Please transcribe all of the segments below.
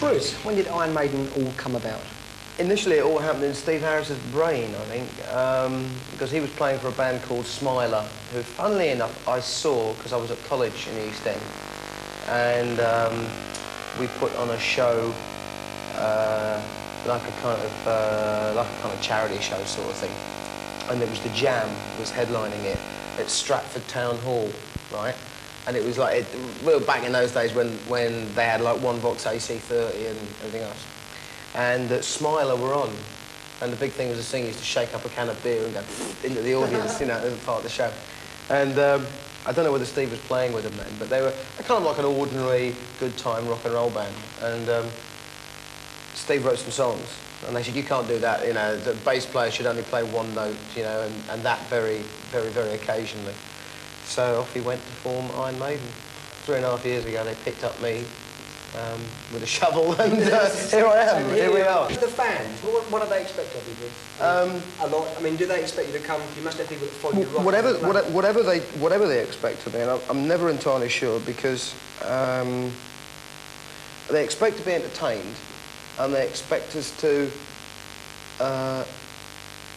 Bruce, when did Iron Maiden all come about? Initially, it all happened in Steve Harris's brain, I think, because he was playing for a band called Smiler, who, funnily enough, I saw because I was at college in the East End, and we put on a show, like a kind of charity show sort of thing, and it was the Jam was headlining it at Stratford Town Hall, right? And it was like, we were back in those days when they had like one Vox AC30 and everything else. And Smiler were on. And the big thing was the singer used to shake up a can of beer and go into the audience, you know, as part of the show. And I don't know whether Steve was playing with them then, but they were kind of like an ordinary, good time rock and roll band. And Steve wrote some songs. And they said, you can't do that, you know, the bass player should only play one note, you know, and that very, very, very occasionally. So off he went to form Iron Maiden. 3.5 years ago, they picked up me with a shovel, and here I am, here we are. The fans, what do they expect of you, Bruce? A lot. I mean, do they expect you to come? You must have people that follow you rock. Whatever they expect of me, and I'm never entirely sure, because they expect to be entertained, and they expect us to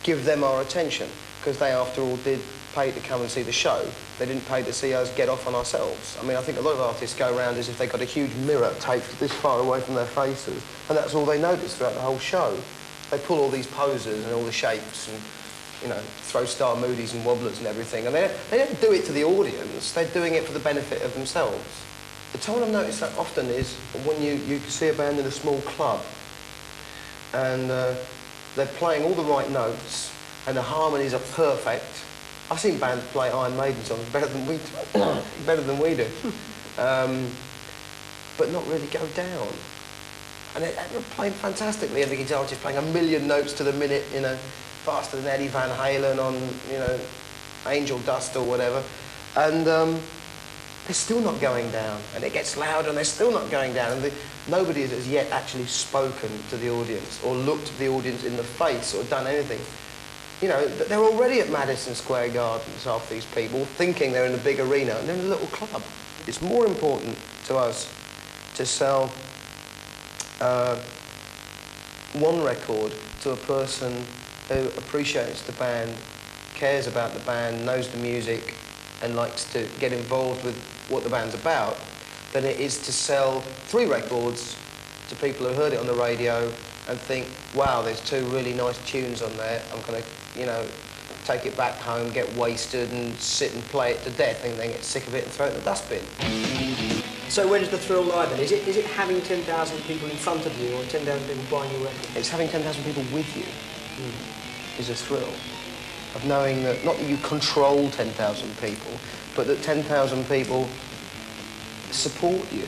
give them our attention, because they, after all, did pay to come and see the show. They didn't pay to see us get off on ourselves. I mean, I think a lot of artists go around as if they've got a huge mirror taped this far away from their faces, and that's all they notice throughout the whole show. They pull all these poses and all the shapes and, you know, throw star moodies and wobblers and everything, and they don't do it to the audience, they're doing it for the benefit of themselves. The time I've noticed that often is when you see a band in a small club, and they're playing all the right notes, and the harmonies are perfect. I've seen bands play Iron Maiden songs better than we do, but not really go down. And they're playing fantastically, and the guitarist is playing 1,000,000 notes to the minute, you know, faster than Eddie Van Halen on, you know, Angel Dust or whatever, and they're still not going down. And it gets louder, and they're still not going down. And nobody has yet actually spoken to the audience, or looked the audience in the face, or done anything. You know, they're already at Madison Square Gardens, half these people, thinking they're in a big arena, and they're in a little club. It's more important to us to sell one record to a person who appreciates the band, cares about the band, knows the music, and likes to get involved with what the band's about, than it is to sell 3 records to people who heard it on the radio and think, wow, there's 2 really nice tunes on there. I'm going to, you know, take it back home, get wasted and sit and play it to death, and then get sick of it and throw it in the dustbin. So where does the thrill lie then? Is it having 10,000 people in front of you, or 10,000 people buying your record? It's having 10,000 people with you is a thrill. Of knowing that, not that you control 10,000 people, but that 10,000 people support you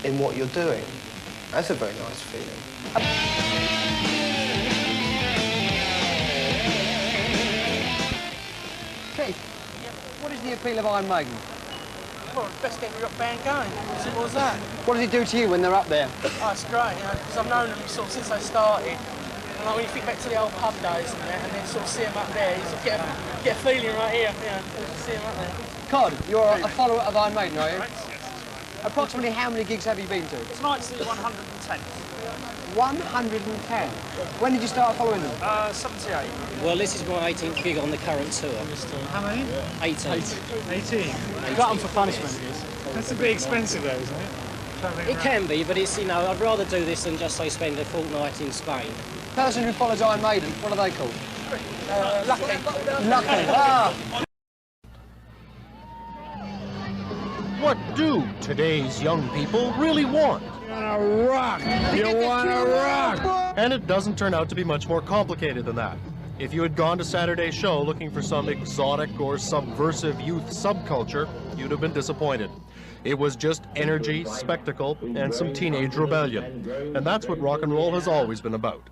in what you're doing. That's a very nice feeling. Keith, what is the appeal of Iron Maiden? Well, best get the rock band going. Simple as that. What does it do to you when they're up there? Oh, it's great, you know, because I've known them sort of since they started. And like, when you think back to the old pub days and then sort of see them up there, you sort of get a feeling right here, you know, see them up there. Cod, you're a follower of Iron Maiden, are you? Yes. Approximately how many gigs have you been to? Tonight's the 110th. 110? When did you start following them? 78. Well, this is my 18th gig on the current tour. How many? 18. 18? You got them for punishment. That's a bit expensive though, isn't it? It can be, but it's, you know, I'd rather do this than just, say, spend a fortnight in Spain. The person who follows Iron Maiden, what are they called? Lucky. Lucky. Ah! What do today's young people really want? You wanna rock! You wanna rock! And it doesn't turn out to be much more complicated than that. If you had gone to Saturday's show looking for some exotic or subversive youth subculture, you'd have been disappointed. It was just energy, spectacle, and some teenage rebellion. And that's what rock and roll has always been about.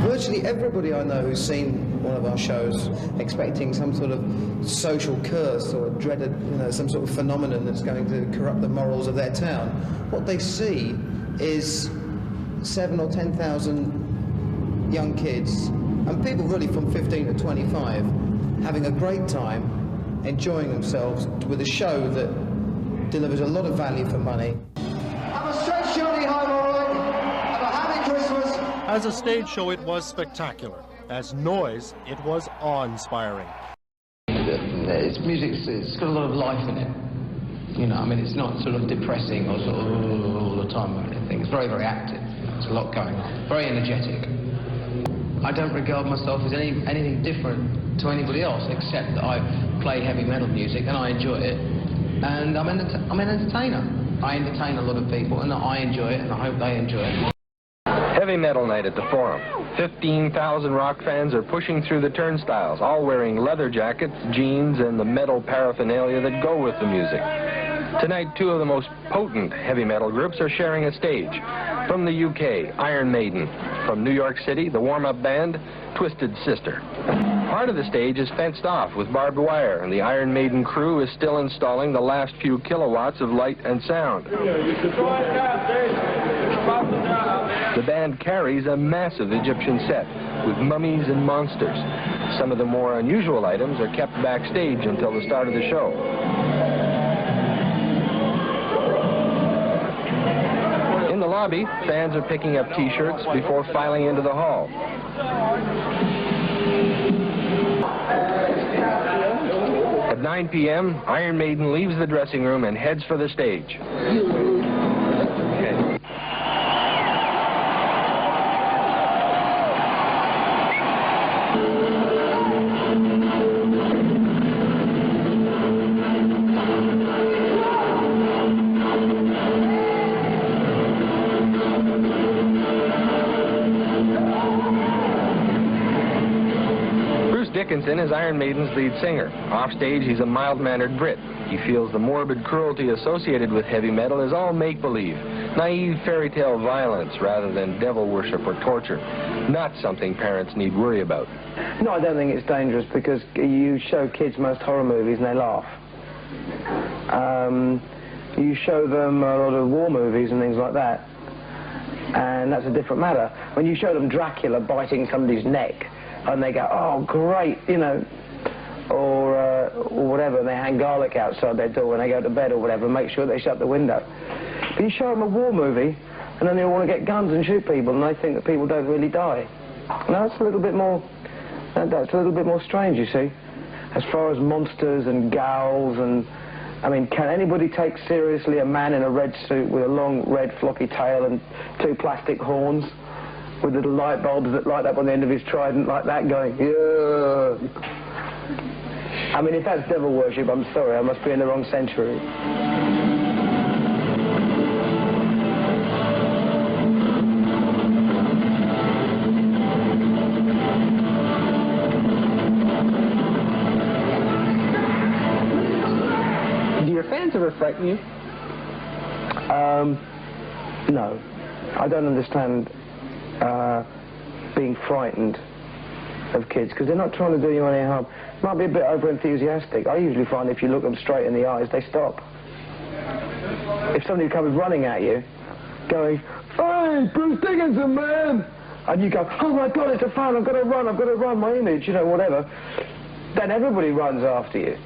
Virtually everybody I know who's seen one of our shows expecting some sort of social curse or dreaded, you know, some sort of phenomenon that's going to corrupt the morals of their town, what they see is 7,000 or 10,000 young kids, and people really from 15 to 25, having a great time, enjoying themselves with a show that delivers a lot of value for money. Have a safe journey home, all right? Have a happy Christmas. As a stage show, it was spectacular. As noise, it was awe-inspiring. It's music, it's got a lot of life in it. You know, I mean, it's not sort of depressing or sort of all the time or anything. It's very, very active. There's a lot going on. Very energetic. I don't regard myself as anything different to anybody else, except that I play heavy metal music and I enjoy it. And I'm an entertainer. I entertain a lot of people and I enjoy it and I hope they enjoy it. Heavy metal night at the Forum. 15,000 rock fans are pushing through the turnstiles, all wearing leather jackets, jeans, and the metal paraphernalia that go with the music. Tonight, two of the most potent heavy metal groups are sharing a stage. From the UK, Iron Maiden. From New York City, the warm-up band, Twisted Sister. Part of the stage is fenced off with barbed wire, and the Iron Maiden crew is still installing the last few kilowatts of light and sound. The band carries a massive Egyptian set with mummies and monsters. Some of the more unusual items are kept backstage until the start of the show. In the lobby, fans are picking up T-shirts before filing into the hall. At 9 p.m., Iron Maiden leaves the dressing room and heads for the stage. Dickinson is Iron Maiden's lead singer. Offstage, he's a mild-mannered Brit. He feels the morbid cruelty associated with heavy metal is all make-believe, naive fairy tale violence rather than devil worship or torture. Not something parents need worry about. No, I don't think it's dangerous because you show kids most horror movies and they laugh. You show them a lot of war movies and things like that, and that's a different matter. When you show them Dracula biting somebody's neck, and they go, oh, great, you know, or whatever, and they hang garlic outside their door when they go to bed or whatever, and make sure they shut the window. But you show them a war movie, and then they all want to get guns and shoot people, and they think that people don't really die. Now, that's a little bit more, that's a little bit more strange, you see, as far as monsters and ghouls and, I mean, can anybody take seriously a man in a red suit with a long red floppy tail and two plastic horns? With little light bulbs that light up on the end of his trident like that going, yeah. I mean, if that's devil worship, I'm sorry, I must be in the wrong century. Do your fans ever frighten you? No. I don't understand being frightened of kids, because they're not trying to do you any harm. Might be a bit over-enthusiastic. I usually find if you look them straight in the eyes, they stop. If somebody comes running at you, going, hey, Bruce Dickinson, man! And you go, oh my God, it's a fan, I've got to run, my image, you know, whatever. Then everybody runs after you.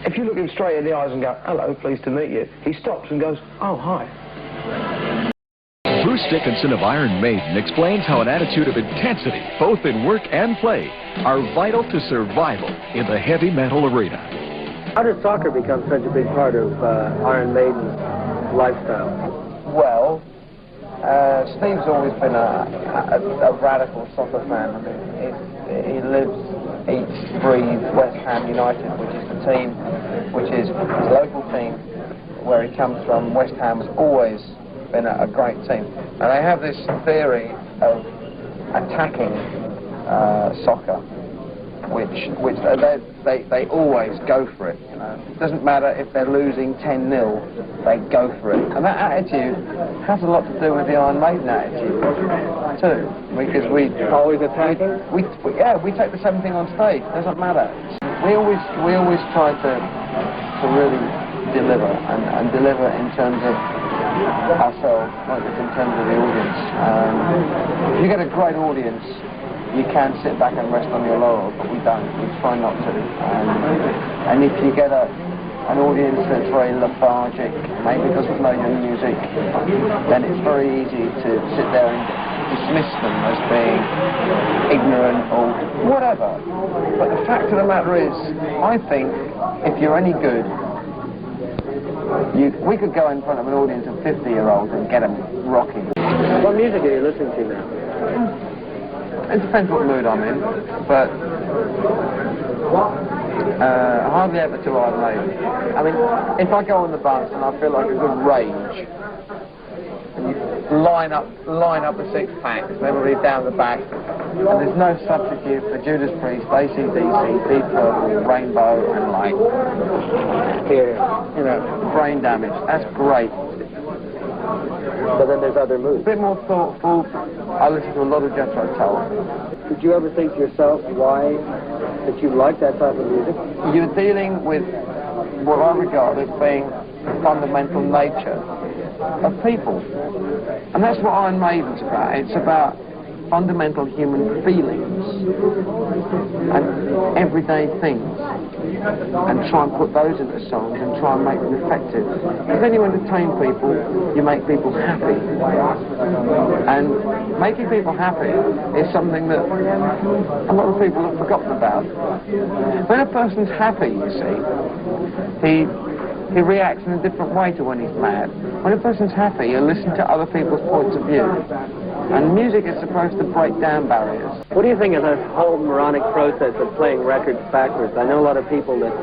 If you look him straight in the eyes and go, hello, pleased to meet you, he stops and goes, oh, hi. Bruce Dickinson of Iron Maiden explains how an attitude of intensity, both in work and play, are vital to survival in the heavy metal arena. How did soccer become such a big part of Iron Maiden's lifestyle? Well, Steve's always been a radical soccer fan. I mean, he lives, eats, breathes West Ham United, which is the team, which is his local team, where he comes from. West Ham has always been a great team, and they have this theory of attacking soccer, which they always go for it. You know, it doesn't matter if they're losing 10-0, they go for it, and that attitude has a lot to do with the Iron Maiden attitude too, because we always attacking. We take the same thing on stage. Doesn't matter. We always try to really deliver and deliver in terms of ourselves, not just in terms of the audience. If you get a great audience, you can sit back and rest on your laurels, but we don't. We try not to. And if you get a an audience that's very lethargic, maybe doesn't know your music, then it's very easy to sit there and dismiss them as being ignorant or whatever. But the fact of the matter is, I think if you're any good, we could go in front of an audience of 50-year-olds and get them rocking. What music are you listening to now? It depends what mood I'm in, but hardly ever too Iron Maiden. I mean, if I go on the bus and I feel like a good rage, and you line up the six-packs and everybody down the back, and there's no substitute for Judas Priest, AC/DC, Deep Purple, Rainbow, and like, you know, brain damage. That's great. But then there's other moods. A bit more thoughtful. I listen to a lot of Jethro Tull. Did you ever think to yourself why that you like that type of music? You're dealing with what I regard as being the fundamental nature of people. And that's what Iron Maiden's about. It's about fundamental human feelings and everyday things, and try and put those into songs and try and make them effective. Because when you entertain people, you make people happy. And making people happy is something that a lot of people have forgotten about. When a person's happy, you see, he reacts in a different way to when he's mad. When a person's happy, you listen to other people's points of view. And music is supposed to break down barriers. What do you think of this whole moronic process of playing records backwards? I know a lot of people that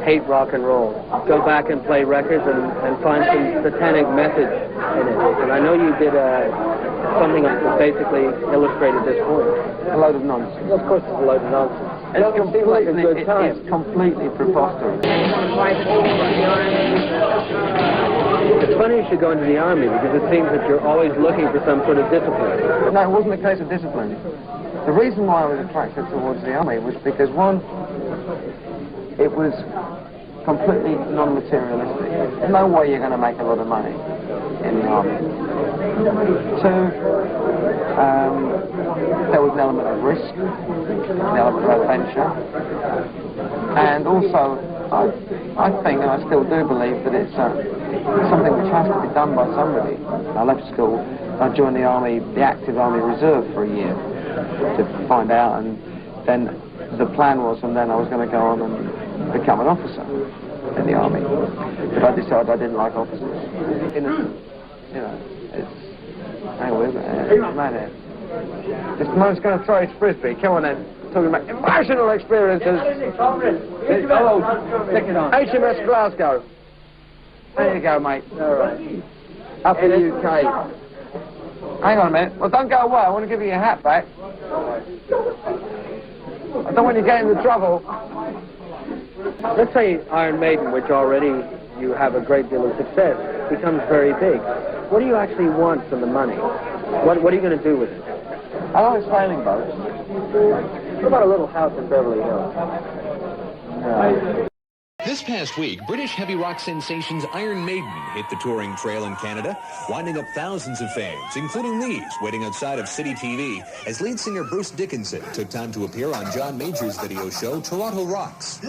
hate rock and roll go back and play records and find some satanic message in it. And I know you did something that basically illustrated this point. A load of nonsense. Well, of course it's a load of nonsense. It's completely preposterous. It's funny you should go into the army because it seems that you're always looking for some sort of discipline. No, it wasn't a case of discipline. The reason why I was attracted towards the army was because, one, it was completely non-materialistic. There's no way you're going to make a lot of money in the army. Two, there was an element of risk, an element of adventure, and also I think, and I still do believe, that it's something which has to be done by somebody. I left school, I joined the army, the active army reserve for a year to find out, and then the plan was, and then I was going to go on and become an officer in the army. But I decided I didn't like officers. Innocent, you know, it's, hang on, isn't it? It's mad here. This man's going to throw his frisbee. Come on then. Talking about emotional experiences. Hello, stick it on. HMS Glasgow. There you go, mate. All right. Up in the UK. Hang on a minute. Well, don't go away. I want to give you your hat back. I don't want you getting into trouble. Let's say Iron Maiden, which already you have a great deal of success, becomes very big. What do you actually want from the money? What are you going to do with it? I like sailing boats. What about a little house in Beverly Hills? No. This past week, British heavy rock sensations Iron Maiden hit the touring trail in Canada, winding up thousands of fans, including these, waiting outside of City TV, as lead singer Bruce Dickinson took time to appear on John Major's video show, Toronto Rocks.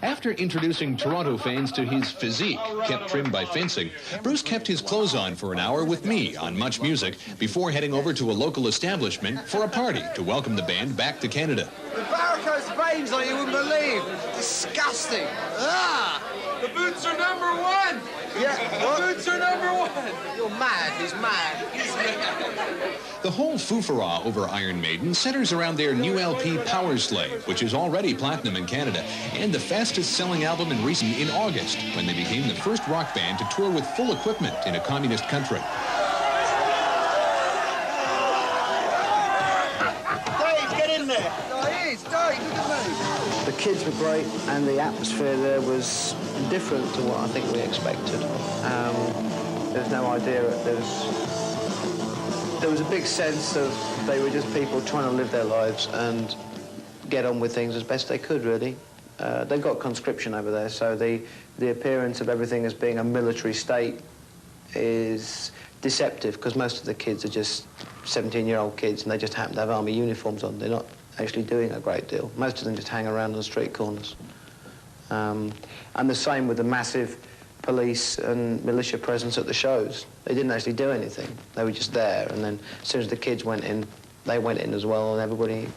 After introducing Toronto fans to his physique, kept trimmed by fencing, Bruce kept his clothes on for an hour with me on Much Music before heading over to a local establishment for a party to welcome the band back to Canada. The varicose veins like you wouldn't believe. Disgusting. Ah! The boots are number one. Yeah, what? The boots are number one. You're mad. He's mad. He's mad. The whole foofara over Iron Maiden centers around their new LP, Powerslave, which is already platinum in Canada, and the fastest-selling album in August, when they became the first rock band to tour with full equipment in a communist country. Dave, get in there. Dave, look at me. The kids were great, and the atmosphere there was different to what I think we expected. There's no idea. There was a big sense of they were just people trying to live their lives and get on with things as best they could, really. They've got conscription over there, so the appearance of everything as being a military state is deceptive, because most of the kids are just 17-year-old kids, and they just happen to have army uniforms on. They're actually doing a great deal. Most of them just hang around on the street corners. And the same with the massive police and militia presence at the shows. They didn't actually do anything. They were just there, and then as soon as the kids went in, they went in as well, and everybody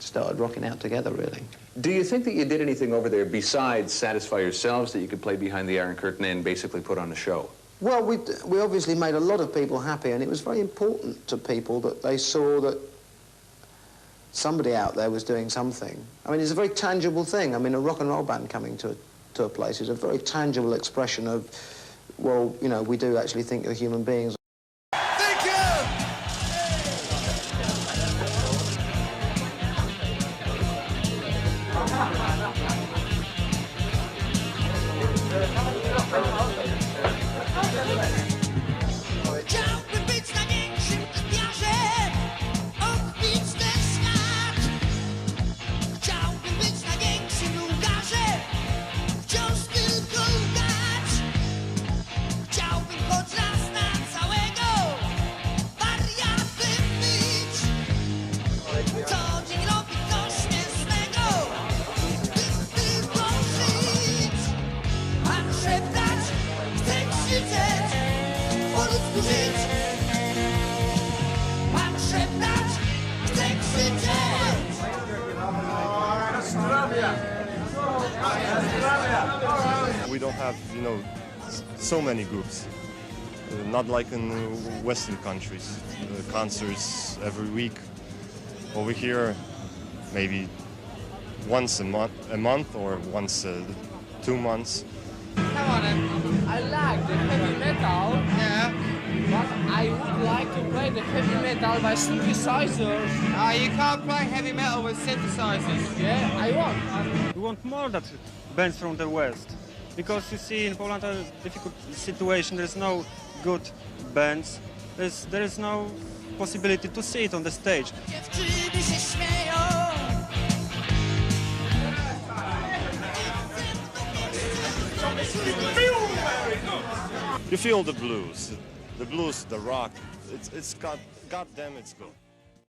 started rocking out together, really. Do you think that you did anything over there besides satisfy yourselves, that you could play behind the Iron Curtain and basically put on a show? Well, we obviously made a lot of people happy, and it was very important to people that they saw that somebody out there was doing something. I mean, it's a very tangible thing. I mean, a rock and roll band coming to a place is a very tangible expression of, well, you know, we do actually think you're human beings. Thank you! We don't have, you know, so many groups. Not like in Western countries. Concerts every week. Over here, maybe once a month or once 2 months. Come on, I like the heavy metal. Yeah. But I would like to play the heavy metal by synthesizers. You can't play heavy metal with synthesizers. Yeah, I want. We want more that bands from the West. Because you see in Poland a difficult situation, there's no good bands, there is no possibility to see it on the stage. You feel the blues, the rock, it's got, goddamn it's good.